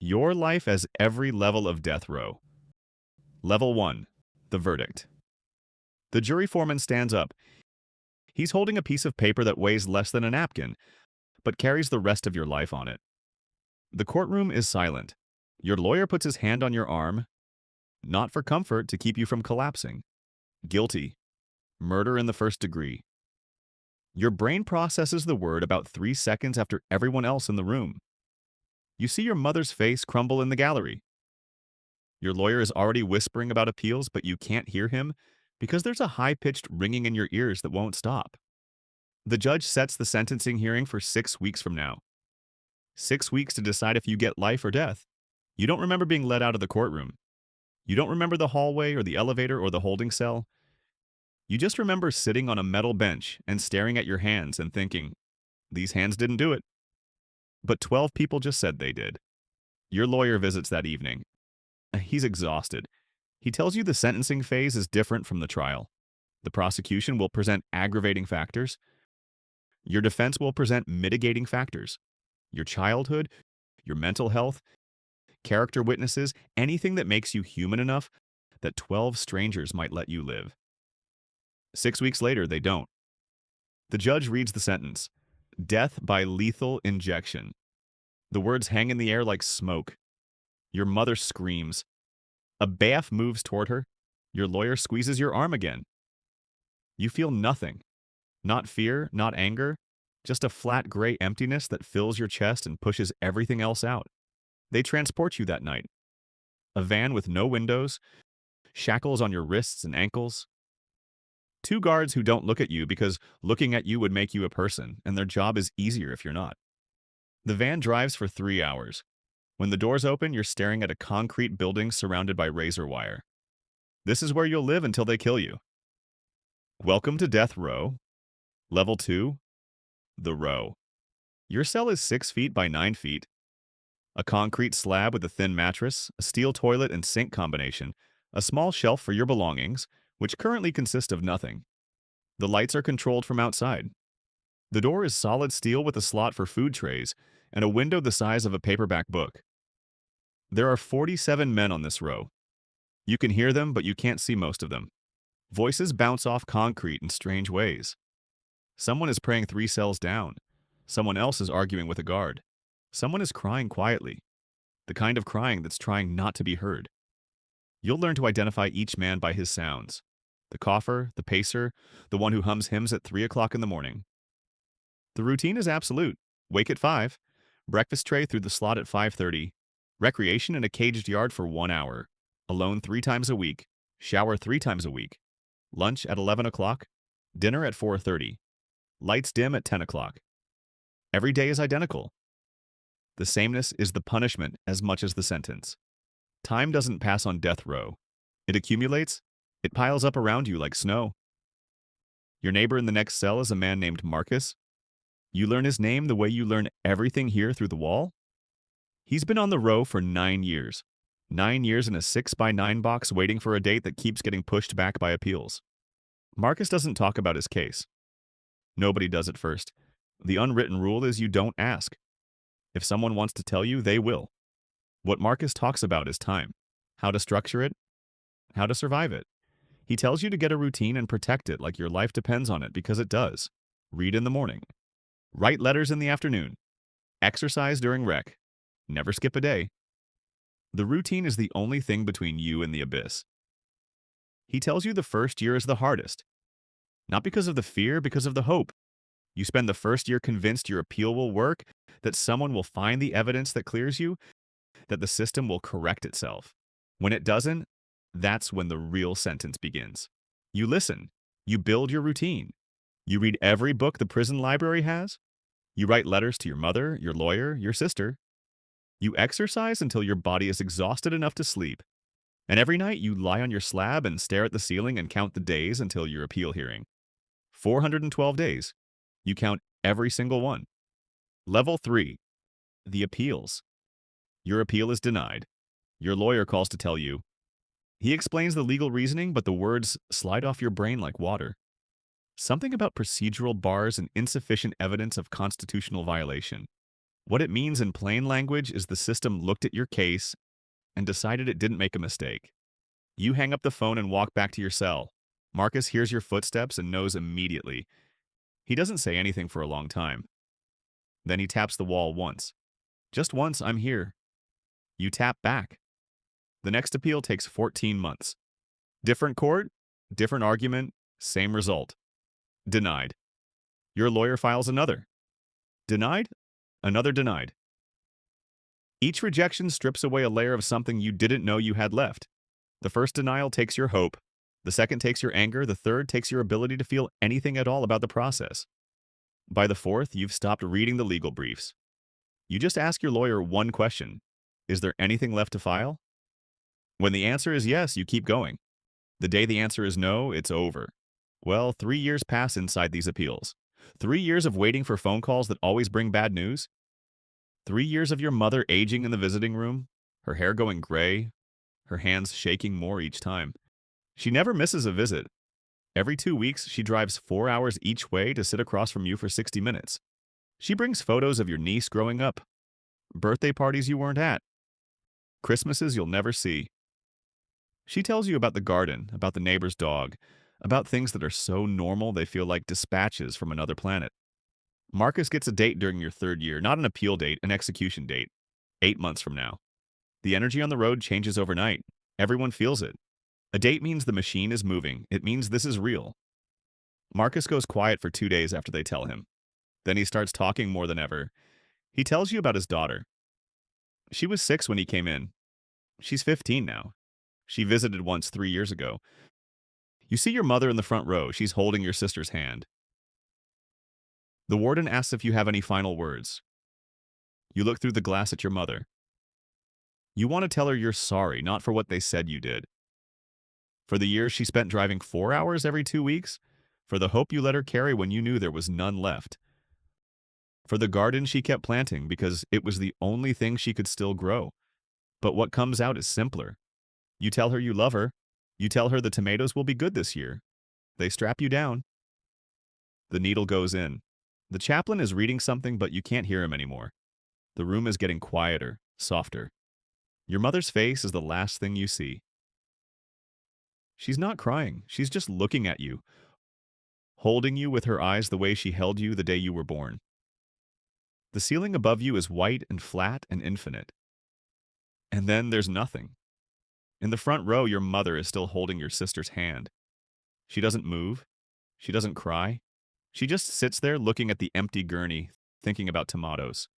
Your life as every level of death row. Level 1. The verdict. The jury foreman stands up. He's holding a piece of paper that weighs less than a napkin, but carries the rest of your life on it. The courtroom is silent. Your lawyer puts his hand on your arm, not for comfort, to keep you from collapsing. Guilty. Murder in the first degree. Your brain processes the word about 3 seconds after everyone else in the room. You see your mother's face crumble in the gallery. Your lawyer is already whispering about appeals, but you can't hear him because there's a high-pitched ringing in your ears that won't stop. The judge sets the sentencing hearing for 6 weeks from now. 6 weeks to decide if you get life or death. You don't remember being let out of the courtroom. You don't remember the hallway or the elevator or the holding cell. You just remember sitting on a metal bench and staring at your hands and thinking, these hands didn't do it. But 12 people just said they did. Your lawyer visits that evening. He's exhausted. He tells you the sentencing phase is different from the trial. The prosecution will present aggravating factors. Your defense will present mitigating factors. Your childhood, your mental health, character witnesses, anything that makes you human enough that 12 strangers might let you live. 6 weeks later, they don't. The judge reads the sentence. Death by lethal injection. The words hang in the air like smoke. Your mother screams. A bath moves toward her. Your lawyer squeezes your arm again. You feel nothing. Not fear, not anger, just a flat gray emptiness that fills your chest and pushes everything else out. They transport you that night. A van with no windows, shackles on your wrists and ankles. 2 guards who don't look at you because looking at you would make you a person, and their job is easier if you're not. The van drives for 3 hours. When the doors open, you're staring at a concrete building surrounded by razor wire. This is where you'll live until they kill you. Welcome to Death Row. Level 2. The Row. Your cell is 6 feet by 9 feet. A concrete slab with a thin mattress, a steel toilet and sink combination, a small shelf for your belongings, which currently consist of nothing. The lights are controlled from outside. The door is solid steel with a slot for food trays and a window the size of a paperback book. There are 47 men on this row. You can hear them, but you can't see most of them. Voices bounce off concrete in strange ways. Someone is praying 3 cells down. Someone else is arguing with a guard. Someone is crying quietly. The kind of crying that's trying not to be heard. You'll learn to identify each man by his sounds. The cougher, the pacer, the one who hums hymns at 3 o'clock in the morning. The routine is absolute. Wake at 5. Breakfast tray through the slot at 5:30. Recreation in a caged yard for 1 hour. Alone 3 times a week. Shower 3 times a week. Lunch at 11 o'clock. Dinner at 4:30. Lights dim at 10 o'clock. Every day is identical. The sameness is the punishment as much as the sentence. Time doesn't pass on death row. It accumulates. It piles up around you like snow. Your neighbor in the next cell is a man named Marcus. You learn his name the way you learn everything here through the wall. He's been on the row for 9 years. 9 years in a 6 by 9 box waiting for a date that keeps getting pushed back by appeals. Marcus doesn't talk about his case. Nobody does at first. The unwritten rule is you don't ask. If someone wants to tell you, they will. What Marcus talks about is time. How to structure it. How to survive it. He tells you to get a routine and protect it like your life depends on it, because it does. Read in the morning. Write letters in the afternoon. Exercise during rec. Never skip a day. The routine is the only thing between you and the abyss. He tells you the first year is the hardest. Not because of the fear, because of the hope. You spend the first year convinced your appeal will work, that someone will find the evidence that clears you, that the system will correct itself. When it doesn't, that's when the real sentence begins. You listen. You build your routine. You read every book the prison library has. You write letters to your mother, your lawyer, your sister. You exercise until your body is exhausted enough to sleep. And every night you lie on your slab and stare at the ceiling and count the days until your appeal hearing. 412 days. You count every single one. Level 3. The appeals. Your appeal is denied. Your lawyer calls to tell you. He explains the legal reasoning, but the words slide off your brain like water. Something about procedural bars and insufficient evidence of constitutional violation. What it means in plain language is the system looked at your case and decided it didn't make a mistake. You hang up the phone and walk back to your cell. Marcus hears your footsteps and knows immediately. He doesn't say anything for a long time. Then he taps the wall once. Just once, I'm here. You tap back. The next appeal takes 14 months. Different court, different argument, same result. Denied. Your lawyer files another. Denied, another denied. Each rejection strips away a layer of something you didn't know you had left. The first denial takes your hope. The second takes your anger. The third takes your ability to feel anything at all about the process. By the fourth, you've stopped reading the legal briefs. You just ask your lawyer one question. Is there anything left to file? When the answer is yes, you keep going. The day the answer is no, it's over. Well, 3 years pass inside these appeals. 3 years of waiting for phone calls that always bring bad news. 3 years of your mother aging in the visiting room, her hair going gray, her hands shaking more each time. She never misses a visit. Every 2 weeks, she drives 4 hours each way to sit across from you for 60 minutes. She brings photos of your niece growing up, birthday parties you weren't at, Christmases you'll never see. She tells you about the garden, about the neighbor's dog, about things that are so normal they feel like dispatches from another planet. Marcus gets a date during your 3rd year, not an appeal date, an execution date, 8 months from now. The energy on the road changes overnight. Everyone feels it. A date means the machine is moving. It means this is real. Marcus goes quiet for 2 days after they tell him. Then he starts talking more than ever. He tells you about his daughter. She was 6 when he came in. She's 15 now. She visited once 3 years ago. You see your mother in the front row. She's holding your sister's hand. The warden asks if you have any final words. You look through the glass at your mother. You want to tell her you're sorry, not for what they said you did. For the years she spent driving 4 hours every 2 weeks. For the hope you let her carry when you knew there was none left. For the garden she kept planting because it was the only thing she could still grow. But what comes out is simpler. You tell her you love her. You tell her the tomatoes will be good this year. They strap you down. The needle goes in. The chaplain is reading something, but you can't hear him anymore. The room is getting quieter, softer. Your mother's face is the last thing you see. She's not crying. She's just looking at you, holding you with her eyes the way she held you the day you were born. The ceiling above you is white and flat and infinite. And then there's nothing. In the front row, your mother is still holding your sister's hand. She doesn't move. She doesn't cry. She just sits there looking at the empty gurney, thinking about tomatoes.